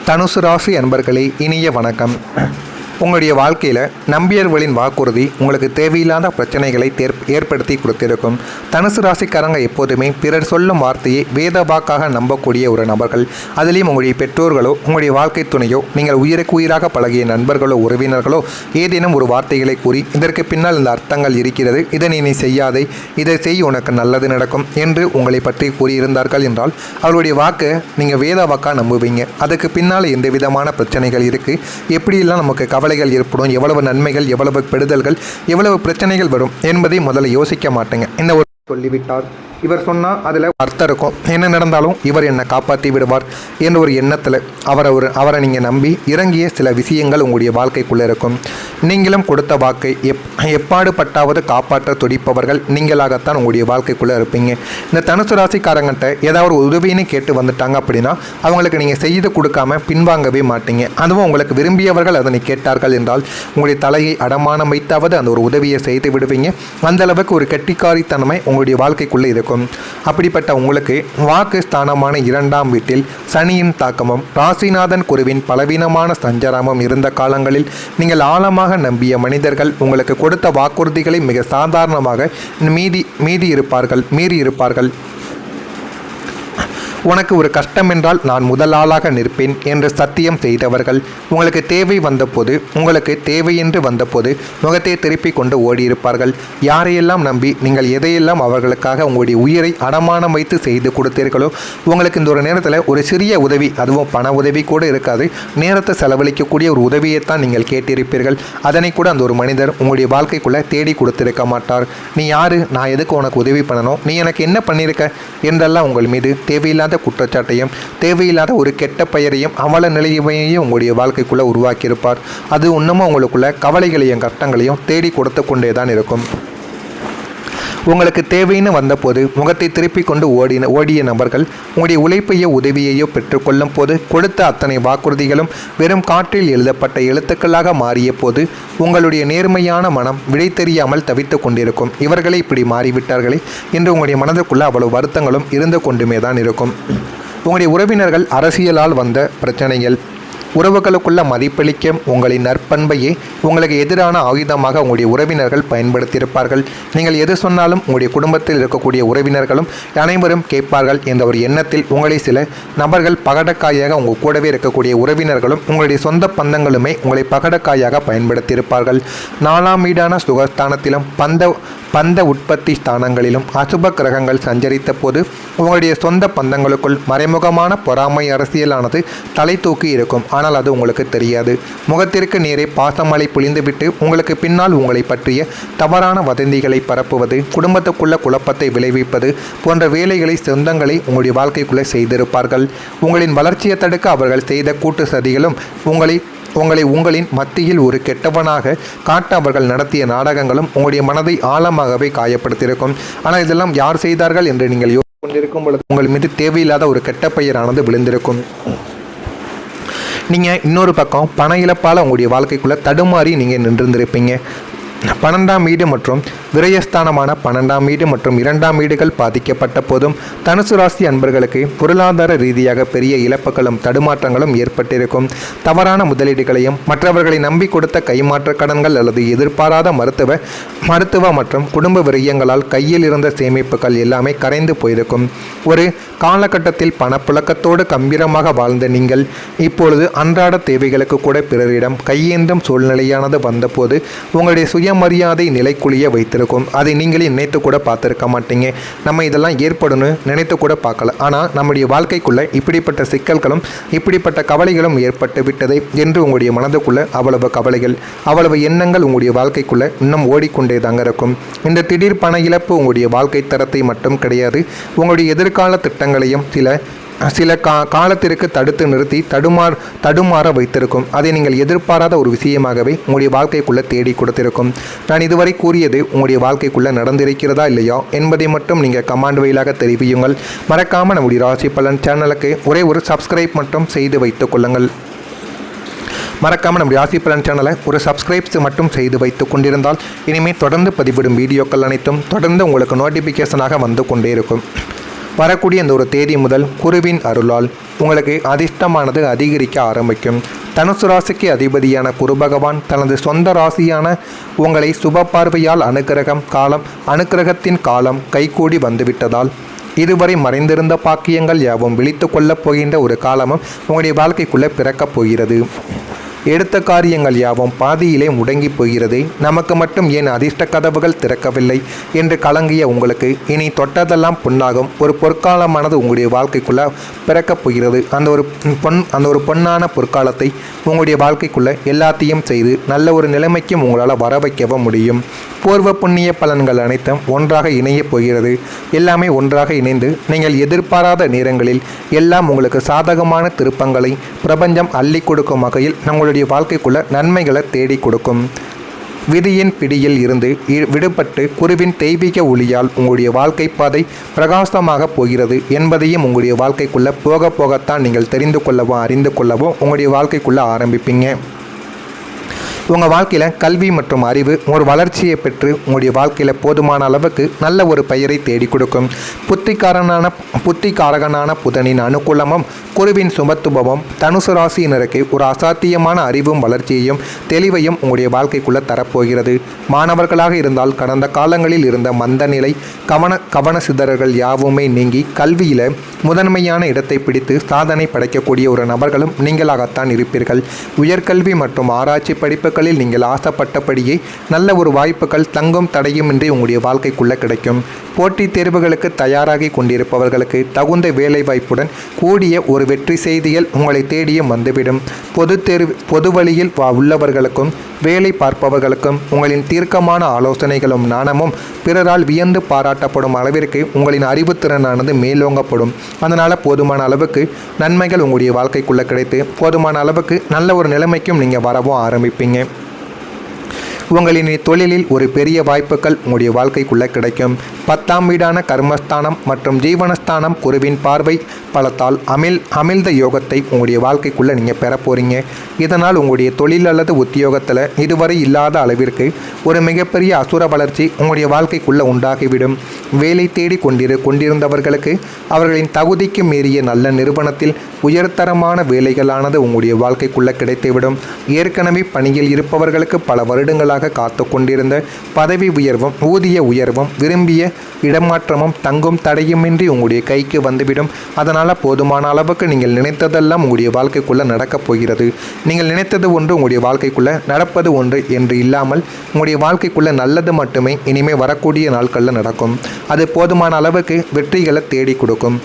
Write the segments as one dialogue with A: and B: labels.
A: தனுசு ராசி அன்பர்களே, இனிய வணக்கம். உங்களுடைய வாழ்க்கையில் நம்பியர்களின் வாக்குறுதி உங்களுக்கு தேவையில்லாத பிரச்சனைகளை ஏற்படுத்தி கொடுத்திருக்கும். தனுசு ராசிக்காரங்க எப்போதுமே பிறர் சொல்லும் வார்த்தையை வேத வாக்காக நம்பக்கூடிய ஒரு நபர்கள். அதிலையும் உங்களுடைய பெற்றோர்களோ உங்களுடைய வாழ்க்கை துணையோ நீங்கள் உயிருக்கு உயிராக பழகிய நண்பர்களோ உறவினர்களோ ஏதேனும் ஒரு வார்த்தைகளை கூறி இதற்கு பின்னால் இந்த அர்த்தங்கள் இருக்கிறது, இதை நீ செய்யாதே, இதை செய், உனக்கு நல்லது நடக்கும் என்று உங்களை பற்றி கூறியிருந்தார்கள் என்றால் அவருடைய வாக்கு நீங்கள் வேத வாக்காக நம்புவீங்க. அதுக்கு பின்னால் எந்த விதமான பிரச்சனைகள் இருக்குது, எப்படியெல்லாம் நமக்கு கவலைகள் ஏற்படும், எவ்வளவு நன்மைகள், எவ்வளவு பெறுதல்கள், எவ்வளவு பிரச்சனைகள் வரும் என்பதை முதல்ல யோசிக்க மாட்டேங்க. இந்த ஒரு சொல்லிவிட்டார், இவர் சொன்னால் அதில் அர்த்தம் இருக்கும், என்ன நடந்தாலும் இவர் என்னை காப்பாற்றி விடுவார் என்ற ஒரு எண்ணத்தில் அவரை நீங்கள் நம்பி இறங்கிய சில விஷயங்கள் உங்களுடைய வாழ்க்கைக்குள்ளே இருக்கும். நீங்களும் கொடுத்த வாக்கை எப்பாடுபட்டாவது காப்பாற்ற துடிப்பவர்கள் நீங்களாகத்தான் உங்களுடைய வாழ்க்கைக்குள்ளே இருப்பீங்க. இந்த தனுசு ராசிக்காரங்கிட்ட ஏதாவது ஒரு உதவின்னு கேட்டு வந்துட்டாங்க அப்படின்னா அவங்களுக்கு நீங்கள் செய்து கொடுக்காம பின்வாங்கவே மாட்டீங்க. அதுவும் உங்களுக்கு விரும்பியவர்கள் அதனை கேட்டார்கள் என்றால் உங்களுடைய தலையை அடமானம் வைத்தாவது அந்த ஒரு உதவியை செய்து விடுவீங்க. அந்தளவுக்கு ஒரு கெட்டிக்காரித்தனமை உங்களுடைய வாழ்க்கைக்குள்ளே இருக்கும். அப்படிப்பட்ட உங்களுக்கு வாக்கு ஸ்தானமான 2ஆம் வீட்டில் சனியின் தாக்கமும் ராசிநாதன் குருவின் பலவீனமான சஞ்சாரமும் இருந்த காலங்களில் நீங்கள் ஆழமாக நம்பிய மனிதர்கள் உங்களுக்கு கொடுத்த வாக்குறுதிகளை மிக சாதாரணமாக மீறி இருப்பார்கள். உனக்கு ஒரு கஷ்டம் என்றால் நான் முதல் ஆளாக நிற்பேன் என்று சத்தியம் செய்தவர்கள் உங்களுக்கு தேவை வந்தபோது, உங்களுக்கு தேவையென்று வந்தபோது முகத்தை திருப்பி கொண்டு ஓடியிருப்பார்கள். யாரையெல்லாம் நம்பி நீங்கள் எதையெல்லாம் அவர்களுக்காக உங்களுடைய உயிரை அடமானம் வைத்து செய்து கொடுத்தீர்களோ உங்களுக்கு இந்த ஒரு நேரத்தில் ஒரு சிறிய உதவி, அதுவும் பண உதவி கூட இருக்காது, நேரத்தை செலவழிக்கக்கூடிய ஒரு உதவியைத்தான் நீங்கள் கேட்டிருப்பீர்கள். அதனை கூட அந்த ஒரு மனிதர் உங்களுடைய வாழ்க்கைக்குள்ளே தேடி கொடுத்திருக்க மாட்டார். நீ யாரு, நான் எதுக்கு உனக்கு உதவி பண்ணணும், நீ எனக்கு என்ன பண்ணியிருக்க என்றெல்லாம் உங்கள் மீது தேவையில்லாத குற்றச்சாட்டையும் தேவையில்லாத ஒரு கெட்ட பெயரையும் அவல நிலையையும் உங்களுடைய வாழ்க்கைக்குள்ள உருவாக்கியிருப்பார். அது இன்னமும் உங்களுக்குள்ள கவலைகளையும் கஷ்டங்களையும் தேடி கொடுத்து கொண்டேதான் இருக்கும். உங்களுக்கு தேவைன்னு வந்தபோது முகத்தை திருப்பி கொண்டு ஓடிய நபர்கள் உங்களுடைய உழைப்பையோ உதவியையோ பெற்றுக்கொள்ளும் போது கொடுத்த அத்தனை வாக்குறுதிகளும் வெறும் காற்றில் எழுதப்பட்ட எழுத்துக்களாக மாறிய போது உங்களுடைய நேர்மையான மனம் விடை தெரியாமல் தவித்து கொண்டிருக்கும். இவர்களே இப்படி மாறிவிட்டார்களே என்று உங்களுடைய மனதுக்குள்ள அவ்வளவு வருத்தங்களும் இருந்து கொண்டுமே தான் இருக்கும். உங்களுடைய உறவினர்கள் அரசியலால் வந்த பிரச்சனைகள், உறவுகளுக்குள்ள மதிப்பளிக்கும் உங்களின் நற்பண்பையே உங்களுக்கு எதிரான ஆயுதமாக உங்களுடைய உறவினர்கள் பயன்படுத்தியிருப்பார்கள். நீங்கள் எது சொன்னாலும் உங்களுடைய குடும்பத்தில் இருக்கக்கூடிய உறவினர்களும் அனைவரும் கேட்பார்கள் என்ற ஒரு எண்ணத்தில் உங்களை சில நபர்கள் பகடக்காயாக உங்கள் கூடவே இருக்கக்கூடிய உறவினர்களும் உங்களுடைய சொந்த பந்தங்களுமே உங்களை பகடக்காயாக பயன்படுத்தியிருப்பார்கள். 4ஆம் வீடான சுகஸ்தானத்திலும் பந்த உற்பத்தி ஸ்தானங்களிலும் அசுப கிரகங்கள் சஞ்சரித்த போது உங்களுடைய சொந்த பந்தங்களுக்குள் மறைமுகமான பொறாமை அரசியலானது தலை தூக்கி இருக்கும். ஆனால் அது உங்களுக்கு தெரியாது. முகத்திற்கு நேரே பாசமலை பொழிந்துவிட்டு உங்களுக்கு பின்னால் உங்களை பற்றிய தவறான வதந்திகளை பரப்புவது, குடும்பத்துக்குள்ள குழப்பத்தை விளைவிப்பது போன்ற வேலைகளை சொந்தங்களை உங்களுடைய வாழ்க்கைக்குள்ளே செய்திருப்பார்கள். உங்களின் வளர்ச்சியை தடுக்க அவர்கள் செய்த கூட்டு சதிகளும் உங்களின் மத்தியில் ஒரு கெட்டவனாக காட்ட அவர்கள் நடத்திய நாடகங்களும் உங்களுடைய மனதை ஆழமாகவே காயப்படுத்தியிருக்கும். ஆனால் இதெல்லாம் யார் செய்தார்கள் என்று நீங்கள் கொண்டிருக்கும் பொழுது உங்கள் மீது தேவையில்லாத ஒரு கெட்ட பெயரானது விழுந்திருக்கும். நீங்கள் இன்னொரு பக்கம் பண இழப்பால் உங்களுடைய வாழ்க்கைக்குள்ளே தடுமாறி நீங்கள் நின்றிருந்திருப்பீங்க. 12ஆம் வீடு மற்றும் விரயஸ்தானமான 12ஆம் வீடு மற்றும் 2ஆம் வீடுகள் பாதிக்கப்பட்ட போதும் தனுசு ராசி அன்பர்களுக்கு பொருளாதார ரீதியாக பெரிய இழப்புகளும் தடுமாற்றங்களும் ஏற்பட்டிருக்கும். தவறான முதலீடுகளையும் மற்றவர்களை நம்பி கொடுத்த கைமாற்ற கடன்கள் அல்லது எதிர்பாராத மருத்துவ மற்றும் குடும்ப விரயங்களால் கையில் இருந்த சேமிப்புகள் எல்லாமே கரைந்து போயிருக்கும். ஒரு காலகட்டத்தில் பணப்புழக்கத்தோடு கம்பீரமாக வாழ்ந்த நீங்கள் இப்பொழுது அன்றாட தேவைகளுக்கு கூட பிறரிடம் கையேந்தும் சூழ்நிலையானது வந்தபோது உங்களுடைய சுயமரியாதை நிலைக்குழிய வைத்திருக்கும். அதை நீங்களே நினைத்து கூட பார்த்துருக்க மாட்டீங்க. நம்ம இதெல்லாம் ஏற்படும்னு நினைத்து கூட பார்க்கல. ஆனால் நம்முடைய வாழ்க்கைக்குள்ள இப்படிப்பட்ட சிக்கல்களும் இப்படிப்பட்ட கவலைகளும் ஏற்பட்டு விட்டதை என்று உங்களுடைய மனதுக்குள்ள அவ்வளவு கவலைகள், அவ்வளவு எண்ணங்கள் உங்களுடைய வாழ்க்கைக்குள்ள இன்னும் ஓடிக்கொண்டே தாங்க இருக்கும். இந்த திடீர் பண இழப்பு உங்களுடைய வாழ்க்கை தரத்தை மட்டும் கிடையாது, உங்களுடைய எதிர்கால திட்டங்களையும் சில காலத்திற்கு தடுத்து நிறுத்தி தடுமாற வைத்திருக்கும். அதை நீங்கள் எதிர்பாராத ஒரு விஷயமாகவே உங்களுடைய வாழ்க்கைக்குள்ளே தேடி கொடுத்திருக்கும். நான் இதுவரை கூறியது உங்களுடைய வாழ்க்கைக்குள்ளே நடந்திருக்கிறதா இல்லையா என்பதை மட்டும் நீங்கள் கமெண்ட் வழியாக தெரிவியுங்கள். மறக்காமல் நம்முடைய ராசி பலன் சேனலுக்கு ஒரே ஒரு சப்ஸ்கிரைப் மட்டும் செய்து வைத்துக் கொள்ளுங்கள். மறக்காமல் நம்முடைய ராசி பலன் சேனலை ஒரு சப்ஸ்கிரைப்ஸ் மட்டும் செய்து வைத்து கொண்டிருந்தால் இனிமேல் தொடர்ந்து பதிவிடும் வீடியோக்கள் அனைத்தும் தொடர்ந்து உங்களுக்கு நோட்டிஃபிகேஷனாக வந்து கொண்டே இருக்கும். வரக்கூடிய இந்த ஒரு தேதி முதல் குருவின் அருளால் உங்களுக்கு அதிர்ஷ்டமானது அதிகரிக்க ஆரம்பிக்கும். தனுசு ராசிக்கு அதிபதியான குரு பகவான் தனது சொந்த ராசியான உங்களை சுப பார்வையால் அனுக்கிரகத்தின் காலம் கைகூடி வந்துவிட்டதால் இதுவரை மறைந்திருந்த பாக்கியங்கள் யாவும் விழித்து கொள்ளப் போகின்ற ஒரு காலமும் உங்களுடைய வாழ்க்கைக்குள்ளே பிறக்கப் போகிறது. எடுத்த காரியங்கள் யாவும் பாதியிலே முடங்கி போகிறது. நமக்கு மட்டும் ஏன் அதிர்ஷ்ட கதவுகள் திறக்கவில்லை என்று கலங்கிய உங்களுக்கு இனி தொட்டதெல்லாம் பொன்னாகும் ஒரு பொற்காலமானது உங்களுடைய வாழ்க்கைக்குள்ளே பிறக்கப் போகிறது. அந்த ஒரு பொன்னான பொற்காலத்தை உங்களுடைய வாழ்க்கைக்குள்ளே எல்லாத்தையும் செய்து நல்ல ஒரு நிலைமைக்கும் உங்களால் வர வைக்கவும் முடியும். பூர்வ புண்ணிய பலன்கள் அனைத்தும் ஒன்றாக இணையப் போகிறது. எல்லாமே ஒன்றாக இணைந்து நீங்கள் எதிர்பாராத நேரங்களில் எல்லாம் உங்களுக்கு சாதகமான திருப்பங்களை பிரபஞ்சம் அள்ளி கொடுக்கும் வகையில் நம்மளுடைய வாழ்க்கைக்குள்ள நன்மைகளை தேடி கொடுக்கும். விதியின் பிடியில் இருந்து விடுபட்டு குருவின் தெய்வீக ஒளியால் உங்களுடைய வாழ்க்கை பாதை பிரகாசமாக போகிறது என்பதையும் உங்களுடைய வாழ்க்கைக்குள்ள போக போகத்தான் நீங்கள் தெரிந்து கொள்ளவோ அறிந்து கொள்ளவோ உங்களுடைய வாழ்க்கைக்குள்ள ஆரம்பிப்பீங்க. உங்கள் வாழ்க்கையில் கல்வி மற்றும் அறிவு ஒரு வளர்ச்சியை பெற்று உங்களுடைய வாழ்க்கையில் போதுமான அளவுக்கு நல்ல ஒரு பெயரை தேடி கொடுக்கும். புத்திகாரகனான புதனின் அனுகூலமும் குருவின் சுமத்துபவம் தனுசு ராசியினருக்கு ஒரு அசாத்தியமான அறிவும் வளர்ச்சியையும் தெளிவையும் உங்களுடைய வாழ்க்கைக்குள்ளே தரப்போகிறது. மாணவர்களாக இருந்தால் கடந்த காலங்களில் இருந்த மந்த நிலை கவன சிதறல்கள் யாவுமே நீங்கி கல்வியில் முதன்மையான இடத்தை பிடித்து சாதனை படைக்கக்கூடிய ஒரு நபர்களும் நீங்களாகத்தான் இருப்பீர்கள். உயர்கல்வி மற்றும் ஆராய்ச்சி படிப்புகளில் நீங்கள் ஆசைப்பட்டபடியே நல்ல ஒரு வாய்ப்புகள் தங்கும் தடையுமின்றி உங்களுடைய வாழ்க்கைக்குள்ளே கிடைக்கும். போட்டித் தேர்வுகளுக்கு தயாராகி கொண்டிருப்பவர்களுக்கு தகுந்த வேலை வாய்ப்புடன் கூடிய ஒரு வெற்றி செய்திகள் உங்களை தேடியும் வந்துவிடும். பொது வழியில் உள்ளவர்களுக்கும் வேலை பார்ப்பவர்களுக்கும் உங்களின் தீர்க்கமான ஆலோசனைகளும் நாணமும் பிறரால் வியந்து பாராட்டப்படும் அளவிற்கு உங்களின் அறிவுத்திறனானது மேலோங்கப்படும். அதனால் போதுமான அளவுக்கு நன்மைகள் உங்களுடைய வாழ்க்கைக்குள்ளே கிடைத்து போதுமான அளவுக்கு நல்ல ஒரு நிலைமைக்கும் நீங்கள் வரவும் ஆரம்பிப்பீங்க. உங்களின் தொழிலில் ஒரு பெரிய வாய்ப்புகள் உங்களுடைய வாழ்க்கைக்குள்ளே கிடைக்கும். 10ஆம் வீடான கர்மஸ்தானம் மற்றும் ஜீவனஸ்தானம் குருவின் பார்வை பலத்தால் அமிழ்த யோகத்தை உங்களுடைய வாழ்க்கைக்குள்ளே நீங்கள் பெற போகிறீங்க. இதனால் உங்களுடைய தொழில் அல்லது உத்தியோகத்தில் இதுவரை இல்லாத அளவிற்கு ஒரு மிகப்பெரிய அசுர வளர்ச்சி உங்களுடைய வாழ்க்கைக்குள்ளே உண்டாகிவிடும். வேலை தேடி கொண்டிருந்தவர்களுக்கு அவர்களின் தகுதிக்கு மீறிய நல்ல நிறுவனத்தில் உயர்தரமான வேலைகளானது உங்களுடைய வாழ்க்கைக்குள்ளே கிடைத்துவிடும். ஏற்கனவே பணியில் இருப்பவர்களுக்கு பல வருடங்களாக காத்து கொண்டிருந்த பதவி உயர்வும் ஊதிய உயர்வும் விரும்பிய இடமாற்றமும் தங்கும் தடையுமின்றி உங்களுடைய கைக்கு வந்துவிடும். அதனால் போதுமான அளவுக்கு நீங்கள் நினைத்ததெல்லாம் உங்களுடைய வாழ்க்கைக்குள்ளே நடக்கப் போகிறது. நீங்கள் நினைத்தது ஒன்று உங்களுடைய வாழ்க்கைக்குள்ளே நடப்பது ஒன்று என்று இல்லாமல் உங்களுடைய வாழ்க்கைக்குள்ளே நல்லது மட்டுமே இனிமேல் வரக்கூடிய நாட்களில் நடக்கும். அது போதுமான அளவுக்கு வெற்றிகளை தேடி கொடுக்கும்.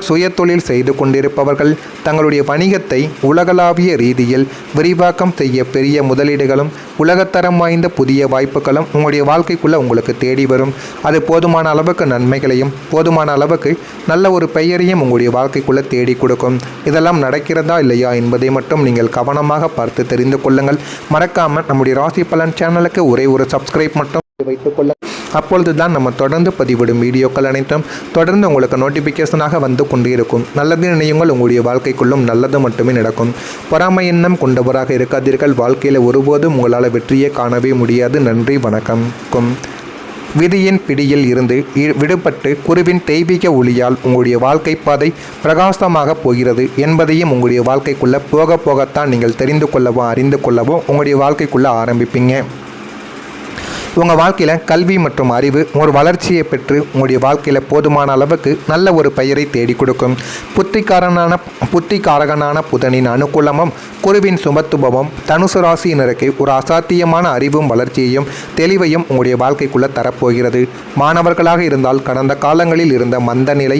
A: சுய தொழில் செய்து கொண்டிருப்பவர்கள் தங்களுடைய வணிகத்தை உலகளாவிய ரீதியில் விரிவாக்கம் செய்ய பெரிய முதலீடுகளும் உலகத்தரம் வாய்ந்த புதிய வாய்ப்புகளும் உங்களுடைய வாழ்க்கைக்குள்ளே உங்களுக்கு தேடி வரும். அது போதுமான அளவுக்கு நன்மைகளையும் போதுமான அளவுக்கு நல்ல ஒரு பெயரையும் உங்களுடைய வாழ்க்கைக்குள்ளே தேடி கொடுக்கும். இதெல்லாம் நடக்கிறதா இல்லையா என்பதை மட்டும் நீங்கள் கவனமாக பார்த்து தெரிந்து கொள்ளுங்கள். மறக்காமல் நம்முடைய ராசி பலன் சேனலுக்கு ஒரே ஒரு சப்ஸ்கிரைப் மட்டும் வைத்துக்கொள்ள. அப்பொழுது தான் நம்ம தொடர்ந்து பதிவிடும் வீடியோக்கள் அனைத்தும் தொடர்ந்து உங்களுக்கு நோட்டிஃபிகேஷனாக வந்து கொண்டே இருக்கும். நல்லது நினையுங்கள், உங்களுடைய வாழ்க்கைக்குள்ளும் நல்லது மட்டுமே நடக்கும். பொறாமை எண்ணம் கொண்டவராக இருக்காதீர்கள். வாழ்க்கையில் ஒருபோதும் உங்களால் வெற்றியை காணவே முடியாது. நன்றி, வணக்கம். விதியின் பிடியில் இருந்து விடுபட்டு குருவின் தெய்வீக ஒளியால் உங்களுடைய வாழ்க்கை பாதை பிரகாசமாக போகிறது என்பதையும் உங்களுடைய வாழ்க்கைக்குள்ளே போக போகத்தான் நீங்கள் தெரிந்து கொள்ளவோ அறிந்து கொள்ளவோ உங்களுடைய வாழ்க்கைக்குள்ளே ஆரம்பிப்பீங்க. உங்கள் வாழ்க்கையில் கல்வி மற்றும் அறிவு ஒரு வளர்ச்சியை பெற்று உங்களுடைய வாழ்க்கையில் போதுமான அளவுக்கு நல்ல ஒரு பெயரை தேடி கொடுக்கும். புத்திகாரகனான புதனின் அனுகூலமும் குருவின் சுமத்துபவம் தனுசு ராசியினருக்கு ஒரு அசாத்தியமான அறிவும் வளர்ச்சியையும் தெளிவையும் உங்களுடைய வாழ்க்கைக்குள்ளே தரப்போகிறது. மாணவர்களாக இருந்தால் கடந்த காலங்களில் இருந்த மந்த நிலை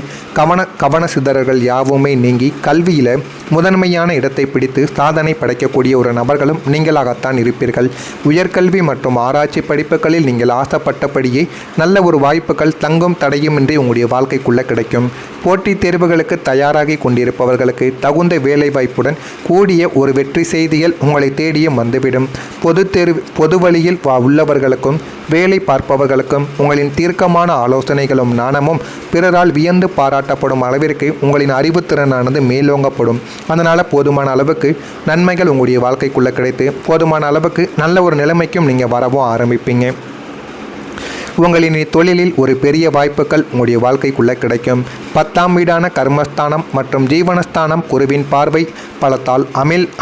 A: கவன சிதறல்கள் யாவுமே நீங்கி கல்வியில் முதன்மையான இடத்தை பிடித்து சாதனை படைக்கக்கூடிய ஒரு நபர்களும் நீங்களாகத்தான் இருப்பீர்கள். உயர்கல்வி மற்றும் ஆராய்ச்சி படிப்புகளில் நீங்கள் ஆசைப்பட்டபடியே நல்ல ஒரு வாய்ப்புகள் தங்கும் தடையுமின்றி உங்களுடைய வாழ்க்கைக்குள்ளே கிடைக்கும். போட்டித் தேர்வுகளுக்கு தயாராகி கொண்டிருப்பவர்களுக்கு தகுந்த வேலை வாய்ப்புடன் கூடிய ஒரு வெற்றி செய்திகள் உங்களை தேடியும் வந்துவிடும். பொது வழியில் உள்ளவர்களுக்கும் வேலை பார்ப்பவர்களுக்கும் உங்களின் தீர்க்கமான ஆலோசனைகளும் நாணமும் பிறரால் வியந்து பாராட்டப்படும் அளவிற்கு உங்களின் அறிவுத்திறனானது மேலோங்கப்படும். அதனால் போதுமான அளவுக்கு நன்மைகள் உங்களுடைய வாழ்க்கைக்குள்ளே கிடைத்து போதுமான அளவுக்கு நல்ல ஒரு நிலைமைக்கும் நீங்கள் வரவும் ஆரம்பிப்பீங்க. உங்களின் தொழிலில் ஒரு பெரிய வாய்ப்புகள் உங்களுடைய வாழ்க்கைக்குள்ளே கிடைக்கும். 10ஆம் வீடான கர்மஸ்தானம் மற்றும் ஜீவனஸ்தானம் குருவின் பார்வை பலத்தால்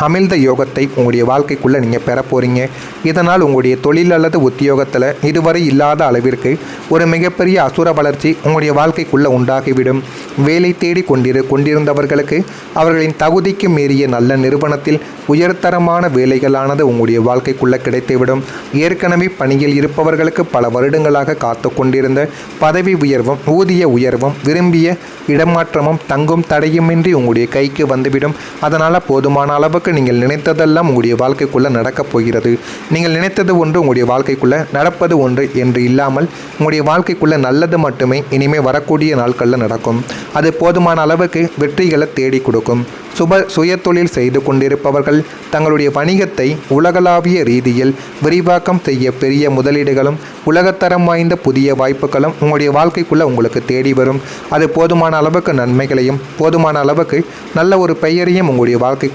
A: அமிழ்த யோகத்தை உங்களுடைய வாழ்க்கைக்குள்ளே நீங்கள் பெற போகிறீங்க. இதனால் உங்களுடைய தொழில் அல்லது உத்தியோகத்தில் இதுவரை இல்லாத அளவிற்கு ஒரு மிகப்பெரிய அசுர வளர்ச்சி உங்களுடைய வாழ்க்கைக்குள்ளே உண்டாகிவிடும். வேலை தேடி கொண்டிருந்தவர்களுக்கு அவர்களின் தகுதிக்கு மீறிய நல்ல நிறுவனத்தில் உயர்தரமான வேலைகளானது உங்களுடைய வாழ்க்கைக்குள்ளே கிடைத்துவிடும். ஏற்கனவே பணியில் இருப்பவர்களுக்கு பல வருடங்களாக காத்து கொண்டிருந்த பதவி உயர்வும் ஊதிய உயர்வும் விரும்பிய இடமாற்றமும் தங்கும் தடையுமின்றி உங்களுடைய கைக்கு வந்துவிடும். அதனால் போதுமான அளவுக்கு நீங்கள் நினைத்ததெல்லாம் உங்களுடைய வாழ்க்கைக்குள்ளே நடக்கப் போகிறது. நீங்கள் நினைத்தது ஒன்று உங்களுடைய வாழ்க்கைக்குள்ளே நடப்பது ஒன்று என்று இல்லாமல் உங்களுடைய வாழ்க்கைக்குள்ளே நல்லது மட்டுமே இனிமேல் வரக்கூடிய நாட்களில் நடக்கும். அது போதுமான அளவுக்கு வெற்றிகளை தேடி கொடுக்கும். சுய தொழில் செய்து கொண்டிருப்பவர்கள் தங்களுடைய வணிகத்தை உலகளாவிய ரீதியில் விரிவாக்கம் செய்ய பெரிய முதலீடுகளும் உலகத்தரம் வாய்ந்த புதிய வாய்ப்புகளும் உங்களுடைய வாழ்க்கைக்குள்ளே உங்களுக்கு தேடி வரும். அது போதுமான அளவுக்கு நன்மைகளையும் போதுமான அளவுக்கு நல்ல ஒரு பெயரையும் உங்களுடைய வாழ்க்கை